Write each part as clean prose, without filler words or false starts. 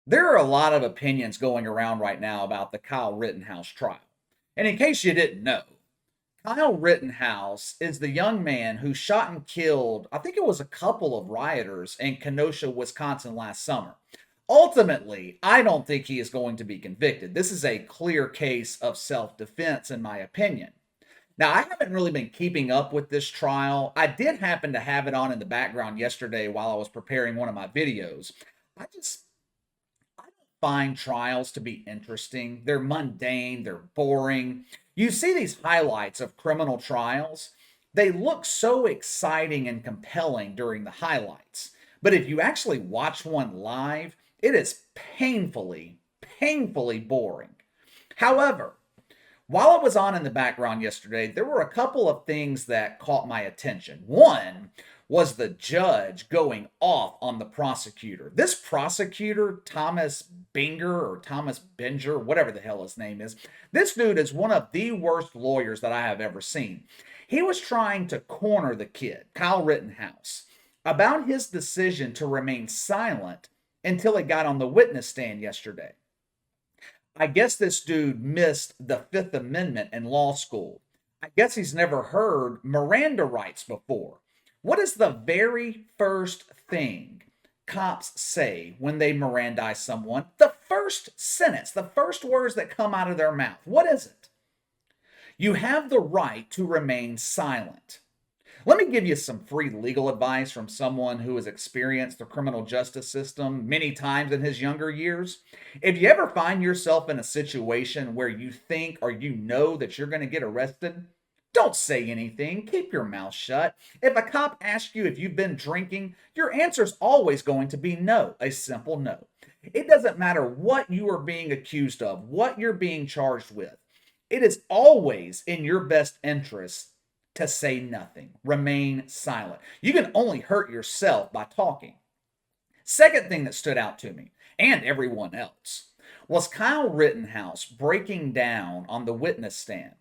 There are a lot of opinions going around right now about the Kyle Rittenhouse trial. And in case you didn't know, Kyle Rittenhouse is the young man who shot and killed, I think it was a couple of rioters in Kenosha, Wisconsin last summer. Ultimately, I don't think he is going to be convicted. This is a clear case of self defense, in my opinion. Now, I haven't really been keeping up with this trial. I did happen to have it on in the background yesterday while I was preparing one of my videos. I just I don't find trials to be interesting. They're mundane, they're boring. You see these highlights of criminal trials, they look so exciting and compelling during the highlights. But if you actually watch one live, it is painfully boring. However, while it was on in the background yesterday, there were a couple of things that caught my attention. One was the judge going off on the prosecutor. This prosecutor, Thomas Binger or Thomas Binger, whatever the hell his name is, this dude is one of the worst lawyers that I have ever seen. He was trying to corner the kid, Kyle Rittenhouse, about his decision to remain silent until he got on the witness stand yesterday. I guess this dude missed the Fifth Amendment in law school. I guess he's never heard Miranda rights before. What is the very first thing cops say when they Mirandize someone? The first sentence, the first words that come out of their mouth. What is it? You have the right to remain silent. Let me give you some free legal advice from someone who has experienced the criminal justice system many times in his younger years. If you ever find yourself in a situation where you think or you know that you're going to get arrested, don't say anything. Keep your mouth shut. If a cop asks you if you've been drinking, your answer is always going to be no, a simple no. It doesn't matter what you are being accused of, what you're being charged with. It is always in your best interest to say nothing. Remain silent. You can only hurt yourself by talking. Second thing that stood out to me, and everyone else, was Kyle Rittenhouse breaking down on the witness stand.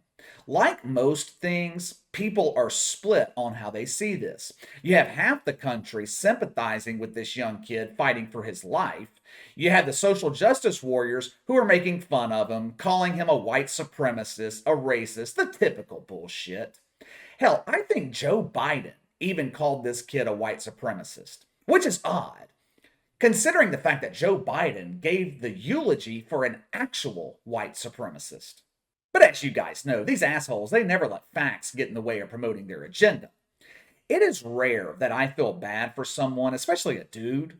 Like most things, people are split on how they see this. You have half the country sympathizing with this young kid fighting for his life. You have the social justice warriors who are making fun of him, calling him a white supremacist, a racist, the typical bullshit. Hell, I think Joe Biden even called this kid a white supremacist, which is odd, considering the fact that Joe Biden gave the eulogy for an actual white supremacist. But as you guys know, these assholes, they never let facts get in the way of promoting their agenda. It is rare that I feel bad for someone, especially a dude,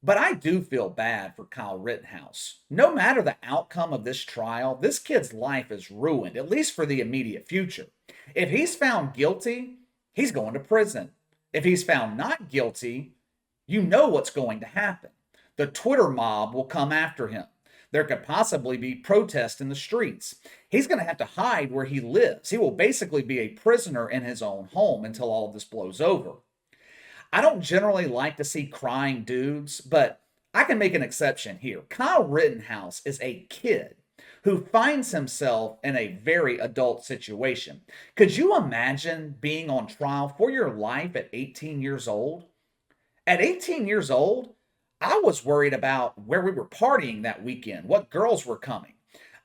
but I do feel bad for Kyle Rittenhouse. No matter the outcome of this trial, this kid's life is ruined, at least for the immediate future. If he's found guilty, he's going to prison. If he's found not guilty, you know what's going to happen. The Twitter mob will come after him. There could possibly be protests in the streets. He's going to have to hide where he lives. He will basically be a prisoner in his own home until all of this blows over. I don't generally like to see crying dudes, but I can make an exception here. Kyle Rittenhouse is a kid who finds himself in a very adult situation. Could you imagine being on trial for your life at 18 years old? At 18 years old, I was worried about where we were partying that weekend, what girls were coming.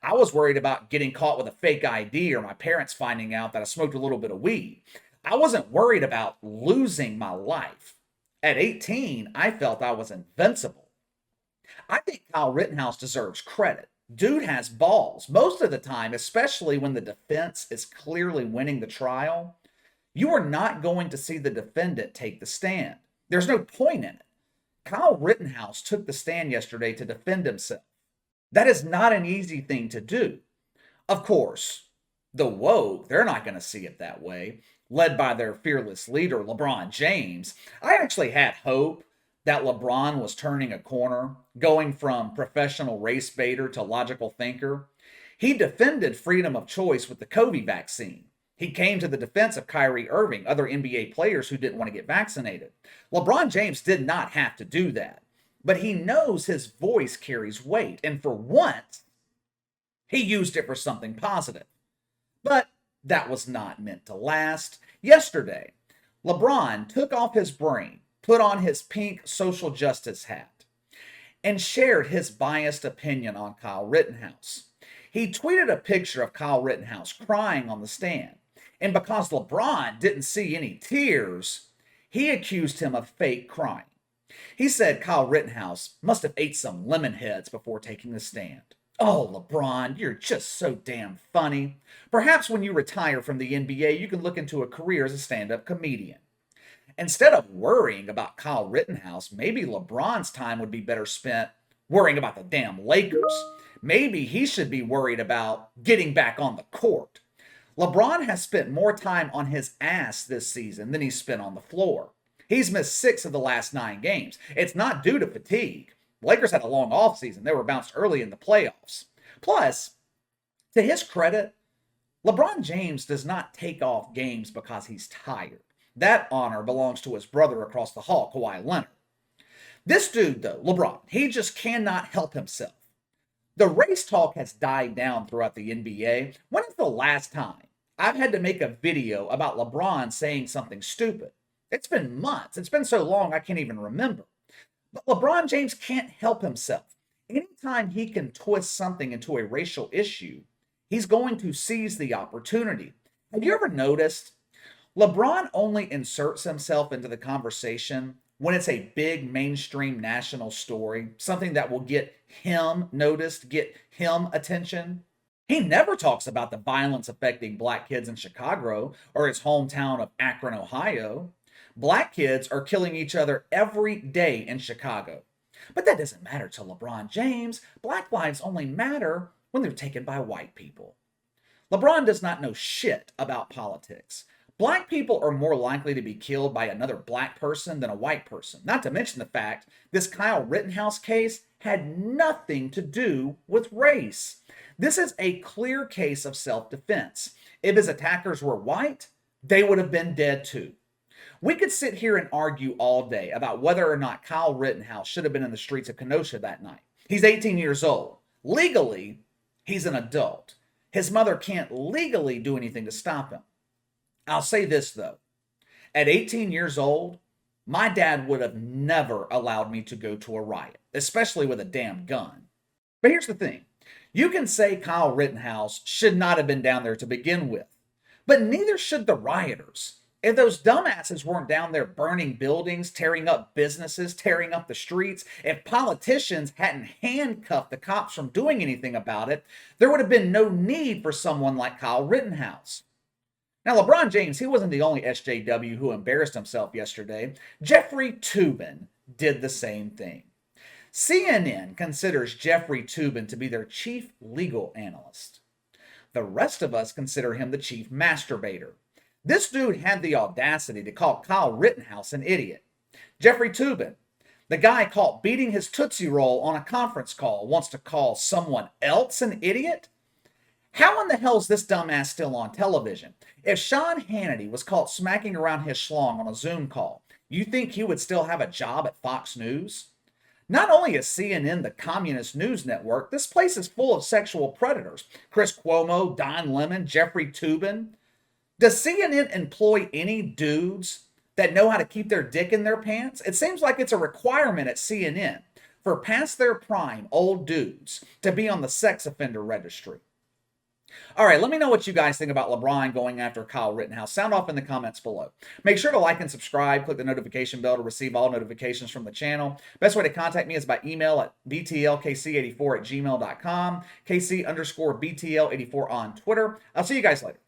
I was worried about getting caught with a fake ID or my parents finding out that I smoked a little bit of weed. I wasn't worried about losing my life. At 18, I felt I was invincible. I think Kyle Rittenhouse deserves credit. Dude has balls. Most of the time, especially when the defense is clearly winning the trial, you are not going to see the defendant take the stand. There's no point in it. Kyle Rittenhouse took the stand yesterday to defend himself. That is not an easy thing to do. Of course, the woke, they're not going to see it that way. Led by their fearless leader, LeBron James, I actually had hope that LeBron was turning a corner, going from professional race baiter to logical thinker. He defended freedom of choice with the COVID vaccine. He came to the defense of Kyrie Irving, other NBA players who didn't want to get vaccinated. LeBron James did not have to do that, but he knows his voice carries weight, and for once, he used it for something positive. But that was not meant to last. Yesterday, LeBron took off his brain, put on his pink social justice hat, and shared his biased opinion on Kyle Rittenhouse. He tweeted a picture of Kyle Rittenhouse crying on the stand, and because LeBron didn't see any tears, he accused him of fake crying. He said Kyle Rittenhouse must have ate some lemon heads before taking the stand. Oh, LeBron, you're just so damn funny. Perhaps when you retire from the NBA, you can look into a career as a stand-up comedian. Instead of worrying about Kyle Rittenhouse, maybe LeBron's time would be better spent worrying about the damn Lakers. Maybe he should be worried about getting back on the court. LeBron has spent more time on his ass this season than he's spent on the floor. He's missed 6 of the last 9 games. It's not due to fatigue. The Lakers had a long offseason. They were bounced early in the playoffs. Plus, to his credit, LeBron James does not take off games because he's tired. That honor belongs to his brother across the hall, Kawhi Leonard. This dude, though, LeBron, he just cannot help himself. The race talk has died down throughout the NBA. When is the last time I've had to make a video about LeBron saying something stupid? It's been months. It's been so long I can't even remember. But LeBron James can't help himself. Anytime he can twist something into a racial issue, he's going to seize the opportunity. Have you ever noticed LeBron only inserts himself into the conversation when it's a big mainstream national story, something that will get him noticed, get him attention? He never talks about the violence affecting black kids in Chicago or his hometown of Akron, Ohio. Black kids are killing each other every day in Chicago. But that doesn't matter to LeBron James. Black lives only matter when they're taken by white people. LeBron does not know shit about politics. Black people are more likely to be killed by another black person than a white person. Not to mention the fact this Kyle Rittenhouse case had nothing to do with race. This is a clear case of self-defense. If his attackers were white, they would have been dead too. We could sit here and argue all day about whether or not Kyle Rittenhouse should have been in the streets of Kenosha that night. He's 18 years old. Legally, he's an adult. His mother can't legally do anything to stop him. I'll say this, though. At 18 years old, my dad would have never allowed me to go to a riot, especially with a damn gun. But here's the thing. You can say Kyle Rittenhouse should not have been down there to begin with, but neither should the rioters. If those dumbasses weren't down there burning buildings, tearing up businesses, tearing up the streets, if politicians hadn't handcuffed the cops from doing anything about it, there would have been no need for someone like Kyle Rittenhouse. Now, LeBron James, he wasn't the only SJW who embarrassed himself yesterday. Jeffrey Toobin did the same thing. CNN considers Jeffrey Toobin to be their chief legal analyst. The rest of us consider him the chief masturbator. This dude had the audacity to call Kyle Rittenhouse an idiot. Jeffrey Toobin, the guy caught beating his Tootsie Roll on a conference call, wants to call someone else an idiot? How in the hell is this dumbass still on television? If Sean Hannity was caught smacking around his schlong on a Zoom call, you think he would still have a job at Fox News? Not only is CNN the communist news network, this place is full of sexual predators. Chris Cuomo, Don Lemon, Jeffrey Toobin. Does CNN employ any dudes that know how to keep their dick in their pants? It seems like it's a requirement at CNN for past their prime old dudes to be on the sex offender registry. All right, let me know what you guys think about LeBron going after Kyle Rittenhouse. Sound off in the comments below. Make sure to like and subscribe. Click the notification bell to receive all notifications from the channel. Best way to contact me is by email at btlkc84@gmail.com, KC_BTL84 on Twitter. I'll see you guys later.